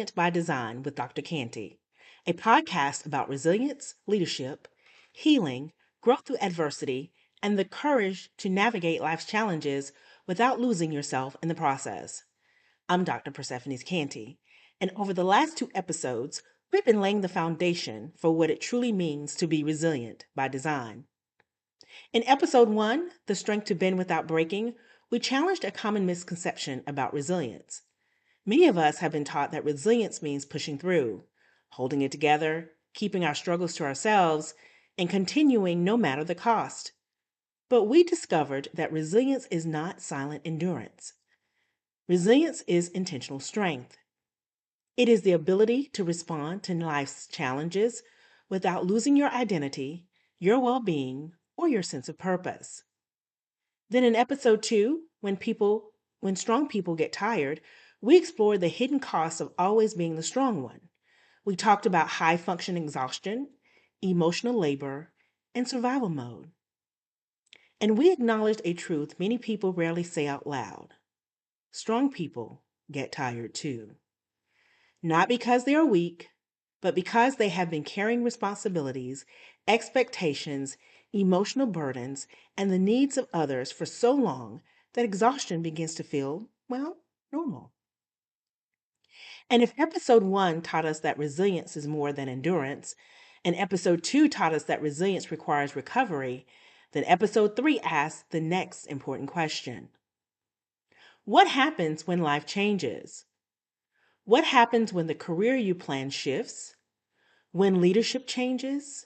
Resilient by Design with Dr. Cantey, a podcast about resilience, leadership, healing, growth through adversity, and the courage to navigate life's challenges without losing yourself in the process. I'm Dr. Persephone Cantey, and over the last 2 episodes, we've been laying the foundation for what it truly means to be resilient by design. In episode 1, The Strength to Bend Without Breaking, we challenged a common misconception about resilience. Many of us have been taught that resilience means pushing through, holding it together, keeping our struggles to ourselves, and continuing no matter the cost. But we discovered that resilience is not silent endurance. Resilience is intentional strength. It is the ability to respond to life's challenges without losing your identity, your well-being, or your sense of purpose. Then in episode 2, when strong people get tired, we explored the hidden costs of always being the strong one. We talked about high function exhaustion, emotional labor, and survival mode. And we acknowledged a truth many people rarely say out loud. Strong people get tired too. Not because they are weak, but because they have been carrying responsibilities, expectations, emotional burdens, and the needs of others for so long that exhaustion begins to feel, well, normal. And if episode 1 taught us that resilience is more than endurance, and episode 2 taught us that resilience requires recovery, then episode 3 asks the next important question. What happens when life changes? What happens when the career you plan shifts? When leadership changes?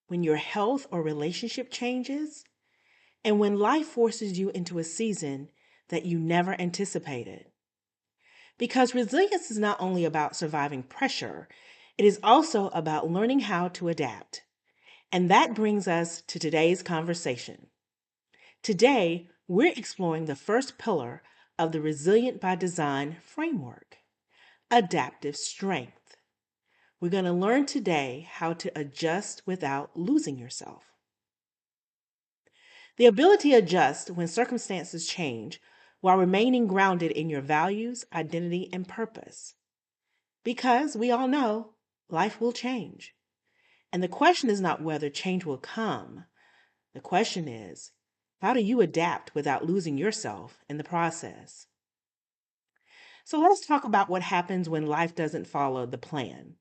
When your health or relationship changes? And when life forces you into a season that you never anticipated? Because resilience is not only about surviving pressure, it is also about learning how to adapt. And that brings us to today's conversation. Today, we're exploring the first pillar of the Resilient by Design framework, adaptive strength. We're going to learn today how to adjust without losing yourself. The ability to adjust when circumstances change while remaining grounded in your values, identity, and purpose. Because we all know life will change. And the question is not whether change will come. The question is, how do you adapt without losing yourself in the process? So let's talk about what happens when life doesn't follow the plan.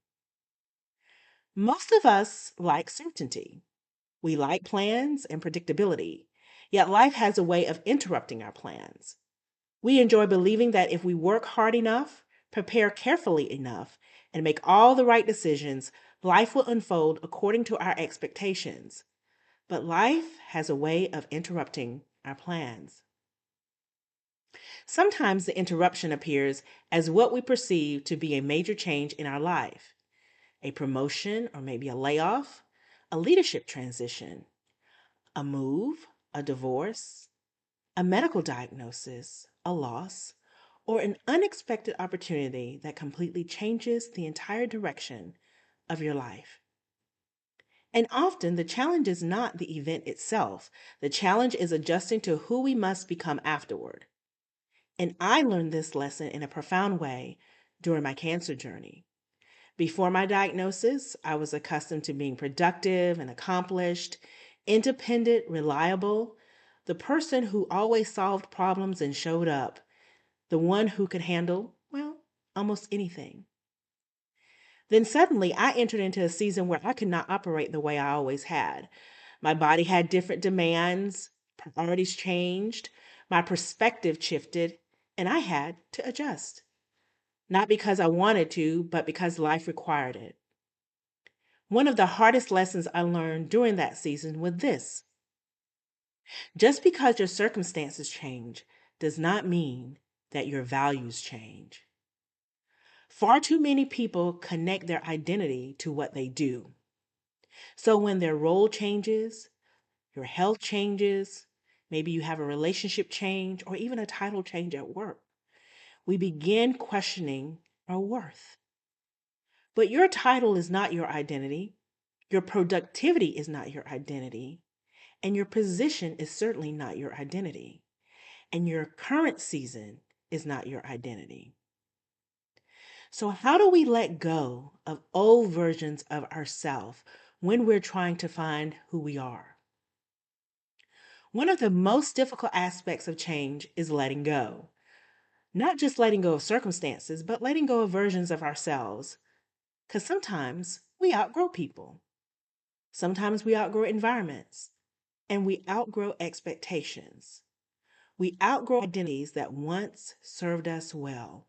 Most of us like certainty. We like plans and predictability, yet life has a way of interrupting our plans. We enjoy believing that if we work hard enough, prepare carefully enough, and make all the right decisions, life will unfold according to our expectations. But life has a way of interrupting our plans. Sometimes the interruption appears as what we perceive to be a major change in our life, a promotion or maybe a layoff, a leadership transition, a move, a divorce, a medical diagnosis, a loss, or an unexpected opportunity that completely changes the entire direction of your life. And often the challenge is not the event itself. The challenge is adjusting to who we must become afterward. And I learned this lesson in a profound way during my cancer journey. Before my diagnosis, I was accustomed to being productive and accomplished, independent, reliable, the person who always solved problems and showed up, the one who could handle, well, almost anything. Then suddenly I entered into a season where I could not operate the way I always had. My body had different demands, priorities changed, my perspective shifted, and I had to adjust. Not because I wanted to, but because life required it. One of the hardest lessons I learned during that season was this. Just because your circumstances change does not mean that your values change. Far too many people connect their identity to what they do. So when their role changes, your health changes, maybe you have a relationship change or even a title change at work, we begin questioning our worth. But your title is not your identity. Your productivity is not your identity. And your position is certainly not your identity. And your current season is not your identity. So, how do we let go of old versions of ourselves when we're trying to find who we are? One of the most difficult aspects of change is letting go. Not just letting go of circumstances, but letting go of versions of ourselves. Because sometimes we outgrow people, sometimes we outgrow environments, and we outgrow expectations. We outgrow identities that once served us well.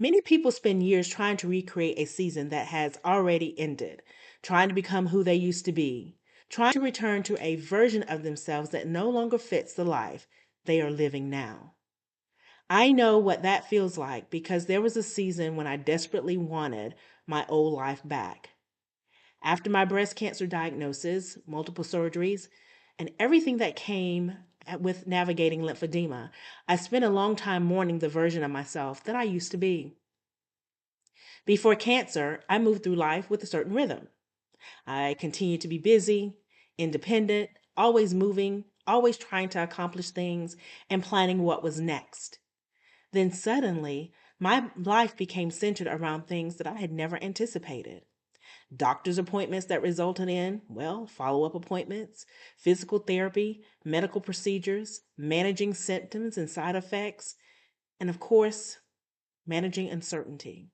Many people spend years trying to recreate a season that has already ended, trying to become who they used to be, trying to return to a version of themselves that no longer fits the life they are living now. I know what that feels like because there was a season when I desperately wanted my old life back. After my breast cancer diagnosis, multiple surgeries, and everything that came with navigating lymphedema, I spent a long time mourning the version of myself that I used to be. Before cancer, I moved through life with a certain rhythm. I continued to be busy, independent, always moving, always trying to accomplish things, and planning what was next. Then suddenly, my life became centered around things that I had never anticipated. Doctor's appointments that resulted in, well, follow up appointments, physical therapy, medical procedures, managing symptoms and side effects, and of course, managing uncertainty.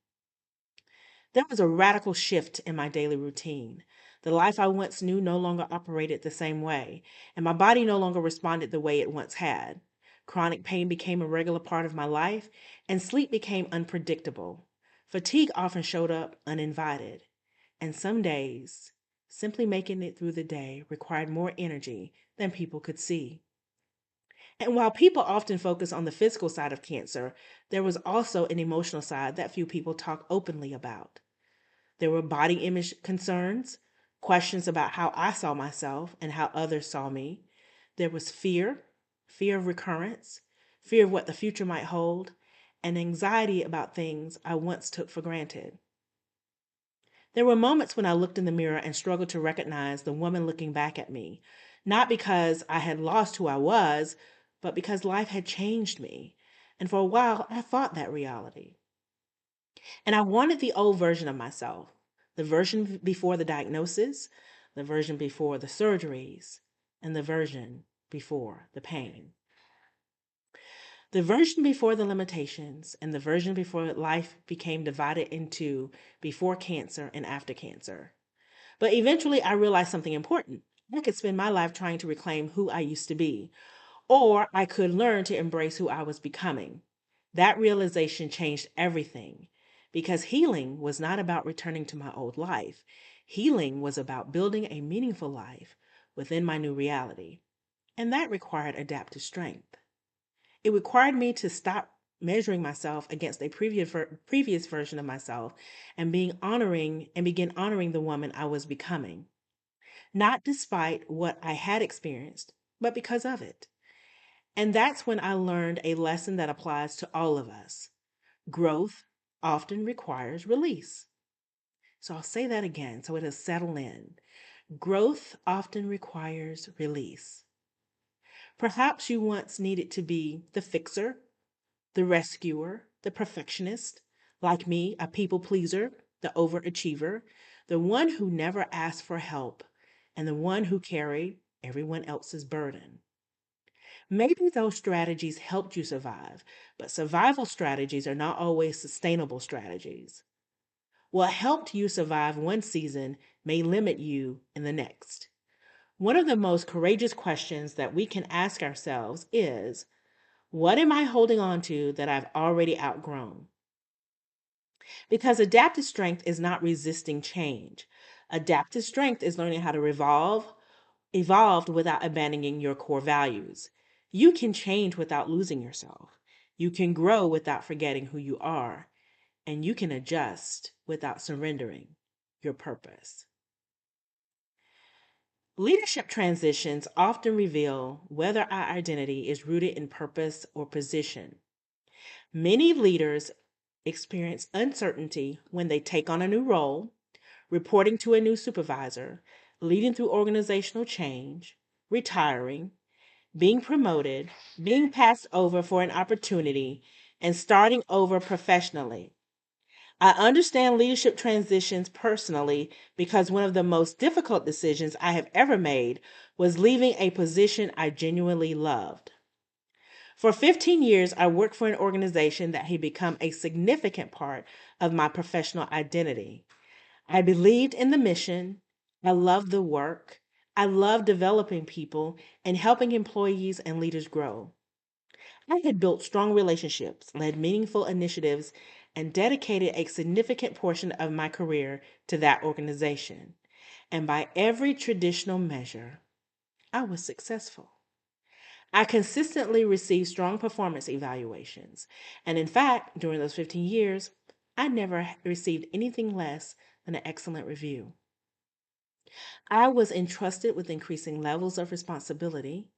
There was a radical shift in my daily routine. The life I once knew no longer operated the same way, and my body no longer responded the way it once had. Chronic pain became a regular part of my life, and sleep became unpredictable. Fatigue often showed up uninvited, and some days, simply making it through the day required more energy than people could see. And while people often focus on the physical side of cancer, there was also an emotional side that few people talk openly about. There were body image concerns, questions about how I saw myself and how others saw me. There was fear of recurrence, fear of what the future might hold, and anxiety about things I once took for granted. There were moments when I looked in the mirror and struggled to recognize the woman looking back at me, not because I had lost who I was, but because life had changed me. And for a while, I fought that reality. And I wanted the old version of myself, the version before the diagnosis, the version before the surgeries, and the version before the pain. The version before the limitations and the version before life became divided into before cancer and after cancer. But eventually I realized something important. I could spend my life trying to reclaim who I used to be, or I could learn to embrace who I was becoming. That realization changed everything because healing was not about returning to my old life. Healing was about building a meaningful life within my new reality. And that required adaptive strength. It required me to stop measuring myself against a previous version of myself and begin honoring the woman I was becoming, not despite what I had experienced, but because of it. And that's when I learned a lesson that applies to all of us. Growth often requires release. So I'll say that again so it'll settle in. Growth often requires release. Perhaps you once needed to be the fixer, the rescuer, the perfectionist, like me, a people pleaser, the overachiever, the one who never asked for help, and the one who carried everyone else's burden. Maybe those strategies helped you survive, but survival strategies are not always sustainable strategies. What helped you survive one season may limit you in the next. One of the most courageous questions that we can ask ourselves is, what am I holding on to that I've already outgrown? Because adaptive strength is not resisting change. Adaptive strength is learning how to evolve without abandoning your core values. You can change without losing yourself. You can grow without forgetting who you are. And you can adjust without surrendering your purpose. Leadership transitions often reveal whether our identity is rooted in purpose or position. Many leaders experience uncertainty when they take on a new role, reporting to a new supervisor, leading through organizational change, retiring, being promoted, being passed over for an opportunity, and starting over professionally. I understand leadership transitions personally because one of the most difficult decisions I have ever made was leaving a position I genuinely loved. For 15 years, I worked for an organization that had become a significant part of my professional identity. I believed in the mission. I loved the work. I loved developing people and helping employees and leaders grow. I had built strong relationships, led meaningful initiatives, and dedicated a significant portion of my career to that organization. And by every traditional measure, I was successful. I consistently received strong performance evaluations. And in fact, during those 15 years, I never received anything less than an excellent review. I was entrusted with increasing levels of responsibility.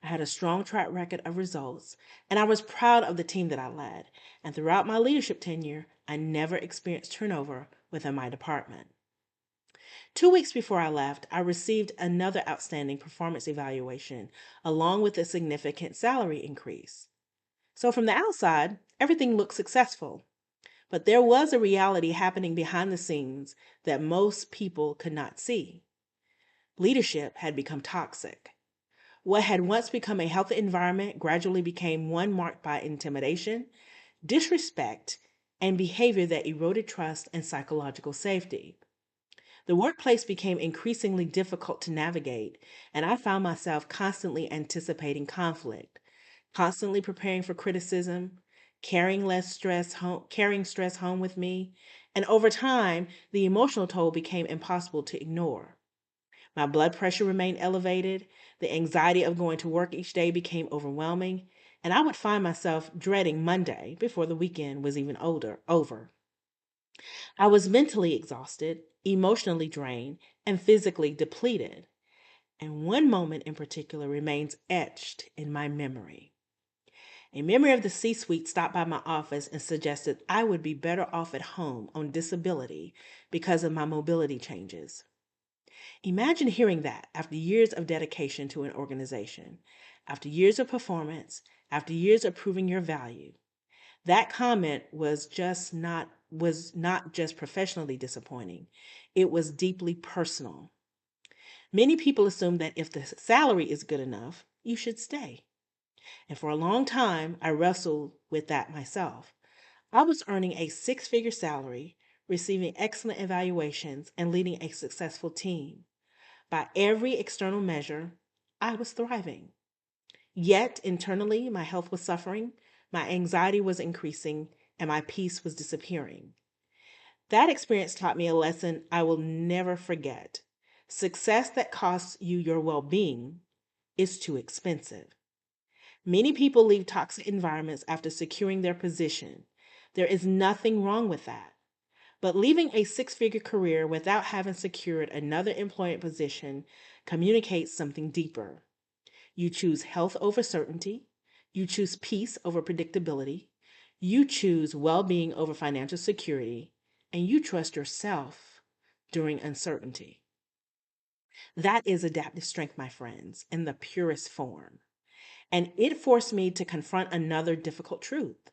I had a strong track record of results, and I was proud of the team that I led. And throughout my leadership tenure, I never experienced turnover within my department. 2 weeks before I left, I received another outstanding performance evaluation, along with a significant salary increase. So from the outside, everything looked successful. But there was a reality happening behind the scenes that most people could not see. Leadership had become toxic. What had once become a healthy environment gradually became one marked by intimidation, disrespect, and behavior that eroded trust and psychological safety. The workplace became increasingly difficult to navigate, and I found myself constantly anticipating conflict, constantly preparing for criticism, carrying stress home with me, and over time, the emotional toll became impossible to ignore. My blood pressure remained elevated, the anxiety of going to work each day became overwhelming, and I would find myself dreading Monday before the weekend was even over. I was mentally exhausted, emotionally drained, and physically depleted. And one moment in particular remains etched in my memory. A member of the C suite stopped by my office and suggested I would be better off at home on disability because of my mobility changes. Imagine hearing that after years of dedication to an organization, after years of performance, after years of proving your value. That comment was not just professionally disappointing. It was deeply personal. Many people assume that if the salary is good enough, you should stay. And for a long time, I wrestled with that myself. I was earning a six-figure salary, receiving excellent evaluations, and leading a successful team. By every external measure, I was thriving. Yet internally, my health was suffering, my anxiety was increasing, and my peace was disappearing. That experience taught me a lesson I will never forget. Success that costs you your well being is too expensive. Many people leave toxic environments after securing their position. There is nothing wrong with that. But leaving a six-figure career without having secured another employment position communicates something deeper. You choose health over certainty. You choose peace over predictability. You choose well being over financial security. And you trust yourself during uncertainty. That is adaptive strength, my friends, in the purest form. And it forced me to confront another difficult truth.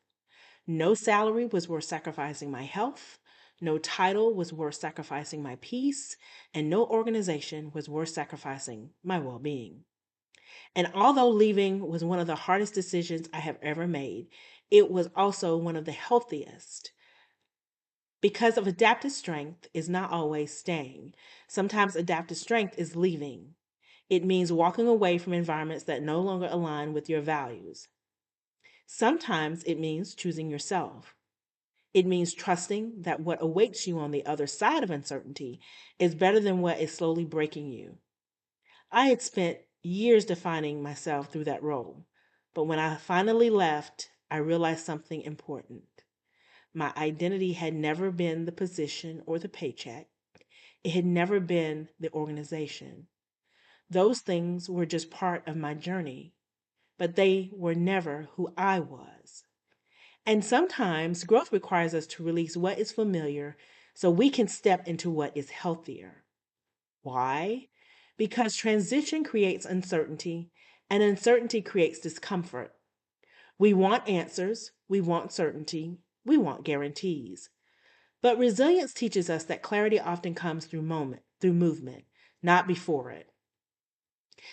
No salary was worth sacrificing my health. No title was worth sacrificing my peace. And no organization was worth sacrificing my well being. And although leaving was one of the hardest decisions I have ever made, it was also one of the healthiest. Because of adaptive strength is not always staying. Sometimes adaptive strength is leaving. It means walking away from environments that no longer align with your values. Sometimes it means choosing yourself. It means trusting that what awaits you on the other side of uncertainty is better than what is slowly breaking you. I had spent years defining myself through that role, but when I finally left, I realized something important. My identity had never been the position or the paycheck. It had never been the organization. Those things were just part of my journey, but they were never who I was. And sometimes growth requires us to release what is familiar so we can step into what is healthier. Why? Because transition creates uncertainty, and uncertainty creates discomfort. We want answers, we want certainty, we want guarantees. But resilience teaches us that clarity often comes through movement, not before it.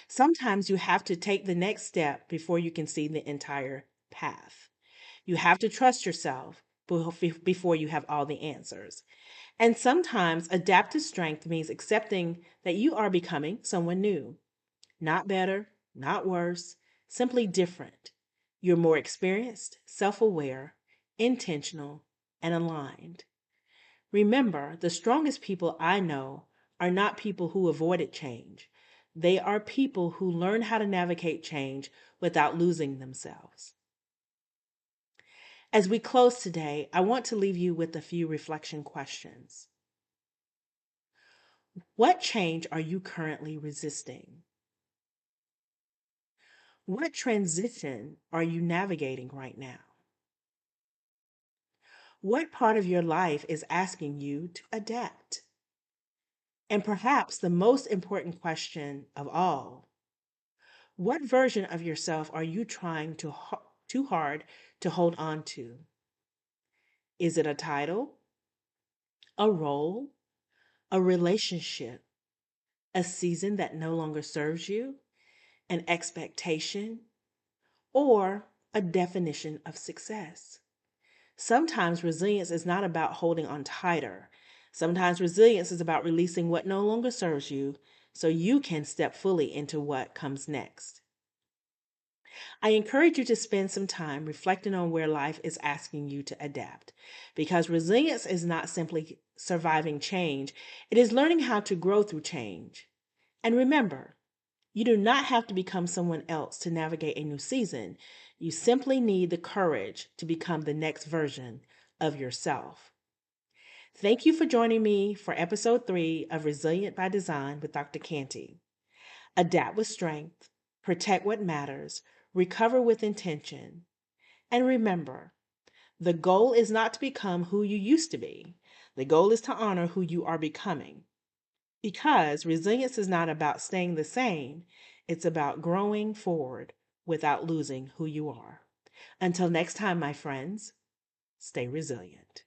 Sometimes you have to take the next step before you can see the entire path. You have to trust yourself before you have all the answers. And sometimes adaptive strength means accepting that you are becoming someone new, not better, not worse, simply different. You're more experienced, self aware, intentional, and aligned. Remember, the strongest people I know are not people who avoided change. They are people who learn how to navigate change without losing themselves. As we close today, I want to leave you with a few reflection questions. What change are you currently resisting? What transition are you navigating right now? What part of your life is asking you to adapt? And perhaps the most important question of all, what version of yourself are you trying too hard to hold on to? Is it a title, a role, a relationship, a season that no longer serves you, an expectation, or a definition of success? Sometimes resilience is not about holding on tighter. Sometimes resilience is about releasing what no longer serves you so you can step fully into what comes next. I encourage you to spend some time reflecting on where life is asking you to adapt, because resilience is not simply surviving change, it is learning how to grow through change. And remember, you do not have to become someone else to navigate a new season. You simply need the courage to become the next version of yourself. Thank you for joining me for episode 3 of Resilient by Design with Dr. Cantey. Adapt with strength, protect what matters, recover with intention. And remember, the goal is not to become who you used to be. The goal is to honor who you are becoming. Because resilience is not about staying the same, it's about growing forward without losing who you are. Until next time, my friends, stay resilient.